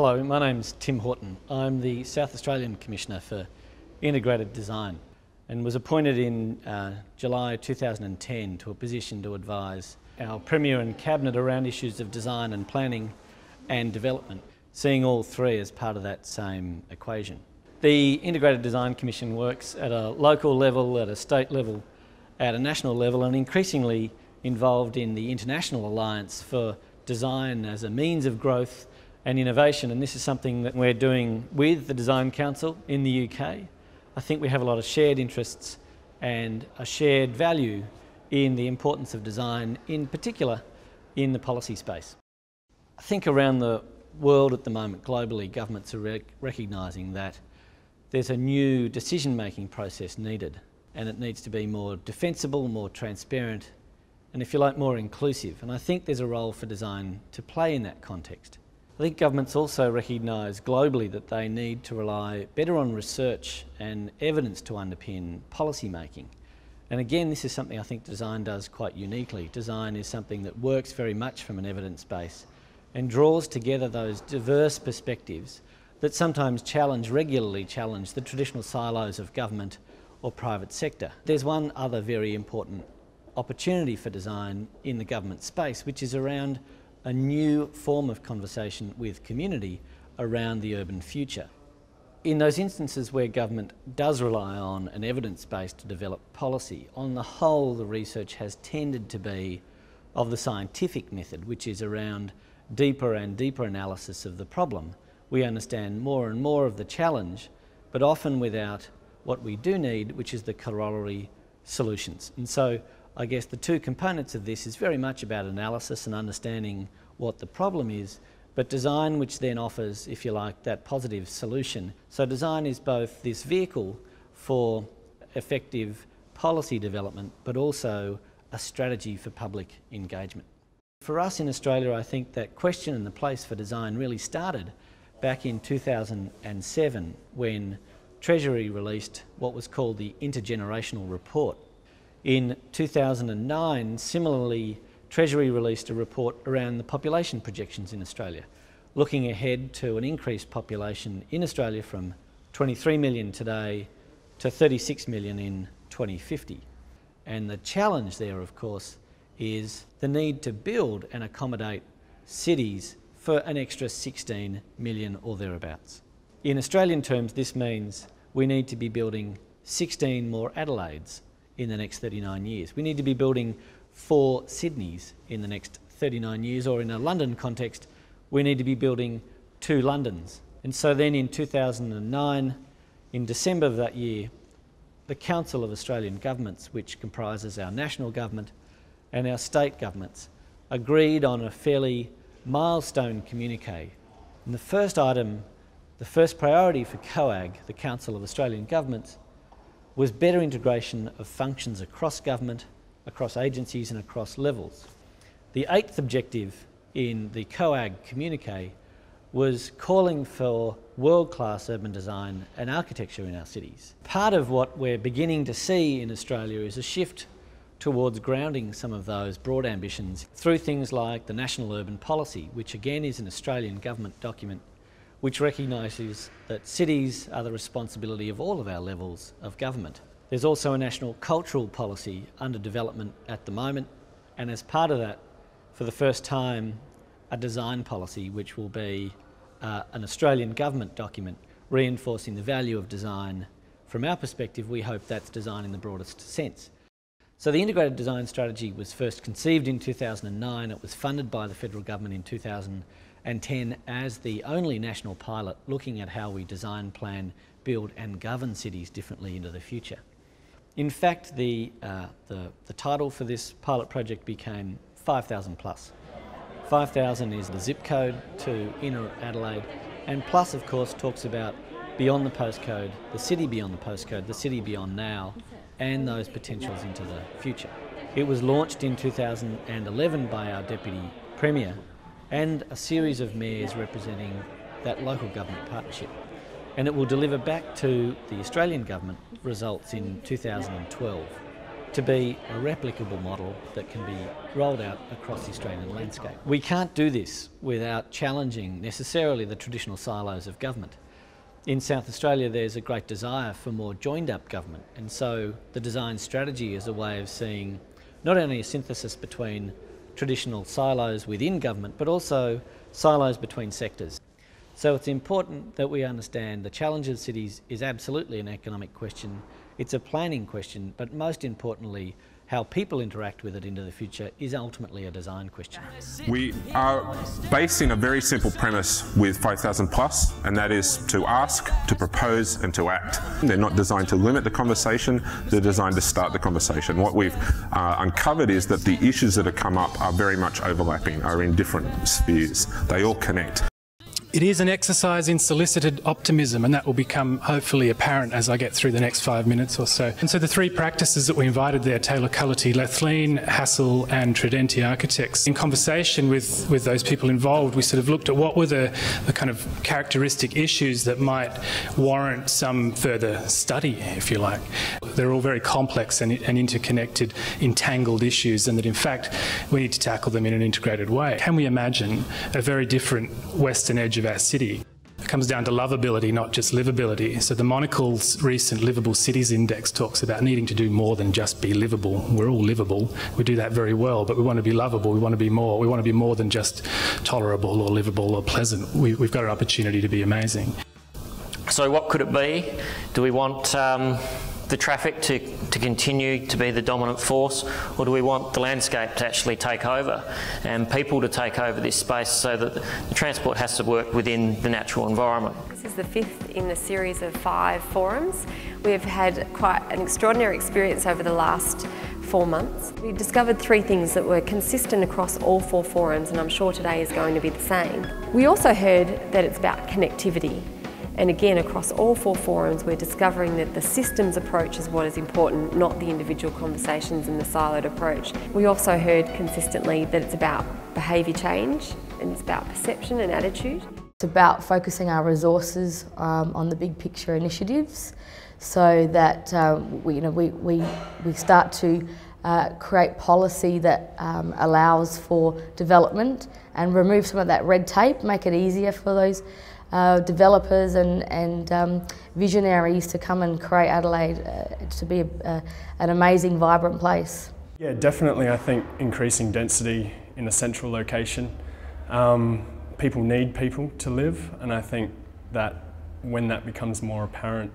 Hello, my name's Tim Horton. I'm the South Australian Commissioner for Integrated Design and was appointed in July 2010 to a position to advise our Premier and Cabinet around issues of design and planning and development, seeing all three as part of that same equation. The Integrated Design Commission works at a local level, at a state level, at a national level, and increasingly involved in the International Alliance for Design as a means of growth and innovation, and this is something that we're doing with the Design Council in the UK. I think we have a lot of shared interests and a shared value in the importance of design, in particular in the policy space. I think around the world at the moment, globally, governments are recognising that there's a new decision-making process needed, and it needs to be more defensible, more transparent, and if you like, more inclusive. And I think there's a role for design to play in that context. I think governments also recognise globally that they need to rely better on research and evidence to underpin policy making. And again, this is something I think design does quite uniquely. Design is something that works very much from an evidence base and draws together those diverse perspectives that sometimes regularly challenge the traditional silos of government or private sector. There's one other very important opportunity for design in the government space, which is around a new form of conversation with community around the urban future. In those instances where government does rely on an evidence base to develop policy, on the whole the research has tended to be of the scientific method, which is around deeper and deeper analysis of the problem. We understand more and more of the challenge, but often without what we do need, which is the corollary solutions. And so I guess the two components of this is very much about analysis and understanding what the problem is, but design which then offers, if you like, that positive solution. So design is both this vehicle for effective policy development, but also a strategy for public engagement. For us in Australia, I think that question and the place for design really started back in 2007 when Treasury released what was called the Intergenerational Report. In 2009, similarly, Treasury released a report around the population projections in Australia, looking ahead to an increased population in Australia from 23 million today to 36 million in 2050. And the challenge there, of course, is the need to build and accommodate cities for an extra 16 million or thereabouts. In Australian terms, this means we need to be building 16 more Adelaides in the next 39 years. We need to be building 4 Sydneys in the next 39 years, or in a London context, we need to be building 2 Londons. And so then in 2009, in December of that year, the Council of Australian Governments, which comprises our national government and our state governments, agreed on a fairly milestone communique. And the first item, the first priority for COAG, the Council of Australian Governments, was better integration of functions across government, across agencies and across levels. The 8th objective in the COAG communique was calling for world-class urban design and architecture in our cities. Part of what we're beginning to see in Australia is a shift towards grounding some of those broad ambitions through things like the National Urban Policy, which again is an Australian government document which recognises that cities are the responsibility of all of our levels of government. There's also a national cultural policy under development at the moment, and as part of that, for the first time, a design policy which will be an Australian government document reinforcing the value of design. From our perspective, we hope that's design in the broadest sense. So the Integrated Design Strategy was first conceived in 2009. It was funded by the federal government in 2010 as the only national pilot looking at how we design, plan, build and govern cities differently into the future. In fact, the title for this pilot project became 5,000 plus. 5,000 is the zip code to inner Adelaide, and plus of course talks about beyond the postcode, the city beyond the postcode, the city beyond now, and those potentials into the future. It was launched in 2011 by our Deputy Premier and a series of mayors representing that local government partnership. And it will deliver back to the Australian government results in 2012. to be a replicable model that can be rolled out across the Australian landscape. We can't do this without challenging necessarily the traditional silos of government. In South Australia there's a great desire for more joined up government, and so the design strategy is a way of seeing not only a synthesis between traditional silos within government but also silos between sectors. So it's important that we understand the challenge of cities is absolutely an economic question, it's a planning question, but most importantly, how people interact with it into the future is ultimately a design question. We are based in a very simple premise with 5,000 plus, and that is to ask, to propose and to act. They're not designed to limit the conversation, they're designed to start the conversation. What we've uncovered is that the issues that have come up are very much overlapping, are in different spheres. They all connect. It is an exercise in solicited optimism, and that will become hopefully apparent as I get through the next 5 minutes or so. And so the three practices that we invited there, Taylor Cullity, Lethlean, Hassel and Tridenti Architects, in conversation with those people involved, we sort of looked at what were the kind of characteristic issues that might warrant some further study, if you like. They're all very complex and interconnected, entangled issues, and that in fact we need to tackle them in an integrated way. Can we imagine a very different western edge of our city? It comes down to lovability, not just livability. So the Monocle's recent Livable Cities Index talks about needing to do more than just be livable. We're all livable. We do that very well, but we want to be lovable. We want to be more. We want to be more than just tolerable or livable or pleasant. We've got an opportunity to be amazing. So what could it be? Do we want the traffic to continue to be the dominant force, or do we want the landscape to actually take over and people to take over this space so that the transport has to work within the natural environment? This is the fifth in a series of 5 forums. We've had quite an extraordinary experience over the last 4 months. We discovered 3 things that were consistent across all 4 forums, and I'm sure today is going to be the same. We also heard that it's about connectivity. And again, across all 4 forums, we're discovering that the systems approach is what is important, not the individual conversations and the siloed approach. We also heard consistently that it's about behaviour change, and it's about perception and attitude. It's about focusing our resources on the big picture initiatives, so that we start to create policy that allows for development and remove some of that red tape, make it easier for those developers and visionaries to come and create Adelaide to be an amazing, vibrant place. Yeah, definitely. I think increasing density in a central location. People need people to live, and I think that when that becomes more apparent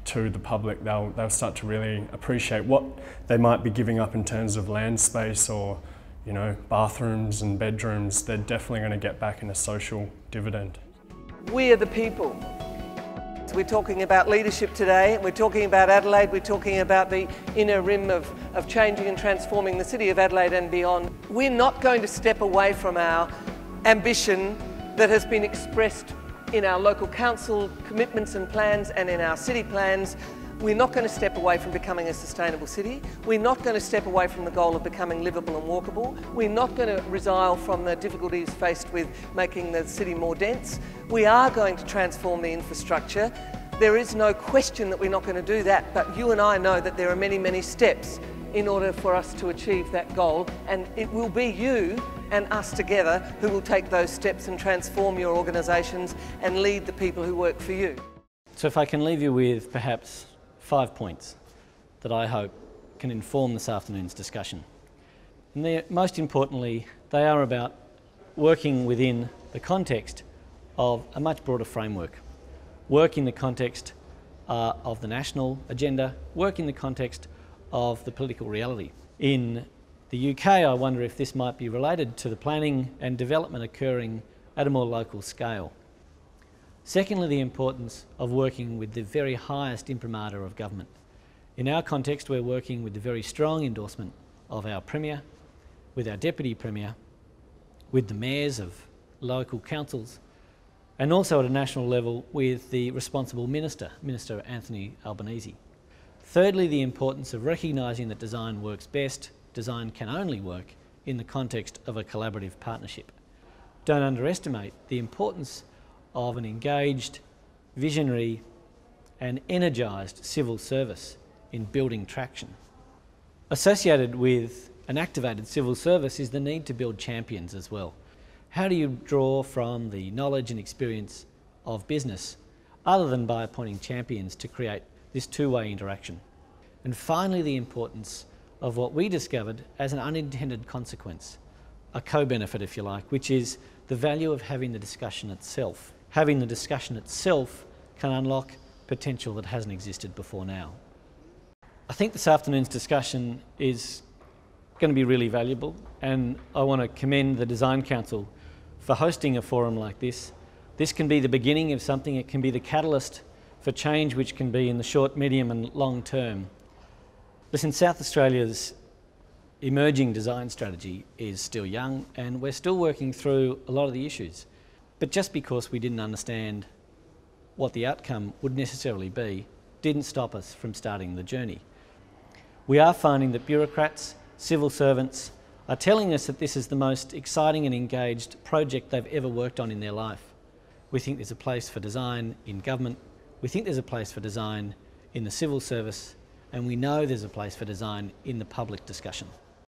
to the public, they'll start to really appreciate what they might be giving up in terms of land space or, you know, bathrooms and bedrooms. They're definitely going to get back in a social dividend. We are the people. So we're talking about leadership today, we're talking about Adelaide, we're talking about the inner rim of changing and transforming the city of Adelaide and beyond. We're not going to step away from our ambition that has been expressed in our local council commitments and plans and in our city plans. We're not going to step away from becoming a sustainable city. We're not going to step away from the goal of becoming livable and walkable. We're not going to resile from the difficulties faced with making the city more dense. We are going to transform the infrastructure. There is no question that we're not going to do that, but you and I know that there are many, many steps in order for us to achieve that goal, and it will be you and us together who will take those steps and transform your organisations and lead the people who work for you. So if I can leave you with perhaps 5 points that I hope can inform this afternoon's discussion. And most importantly, they are about working within the context of a much broader framework. Work in the context of the national agenda, work in the context of the political reality. In the UK, I wonder if this might be related to the planning and development occurring at a more local scale. Secondly, the importance of working with the very highest imprimatur of government. In our context, we're working with the very strong endorsement of our Premier, with our Deputy Premier, with the mayors of local councils, and also at a national level with the responsible Minister, Minister Anthony Albanese. Thirdly, the importance of recognising that design works best, design can only work in the context of a collaborative partnership. Don't underestimate the importance of an engaged, visionary and energised civil service in building traction. Associated with an activated civil service is the need to build champions as well. How do you draw from the knowledge and experience of business other than by appointing champions to create this two-way interaction? And finally, the importance of what we discovered as an unintended consequence, a co-benefit if you like, which is the value of having the discussion itself. Having the discussion itself can unlock potential that hasn't existed before now. I think this afternoon's discussion is going to be really valuable, and I want to commend the Design Council for hosting a forum like this. This can be the beginning of something. It can be the catalyst for change which can be in the short, medium and long term. Listen, South Australia's emerging design strategy is still young and we're still working through a lot of the issues. But just because we didn't understand what the outcome would necessarily be didn't stop us from starting the journey. We are finding that bureaucrats, civil servants are telling us that this is the most exciting and engaged project they've ever worked on in their life. We think there's a place for design in government, we think there's a place for design in the civil service, and we know there's a place for design in the public discussion.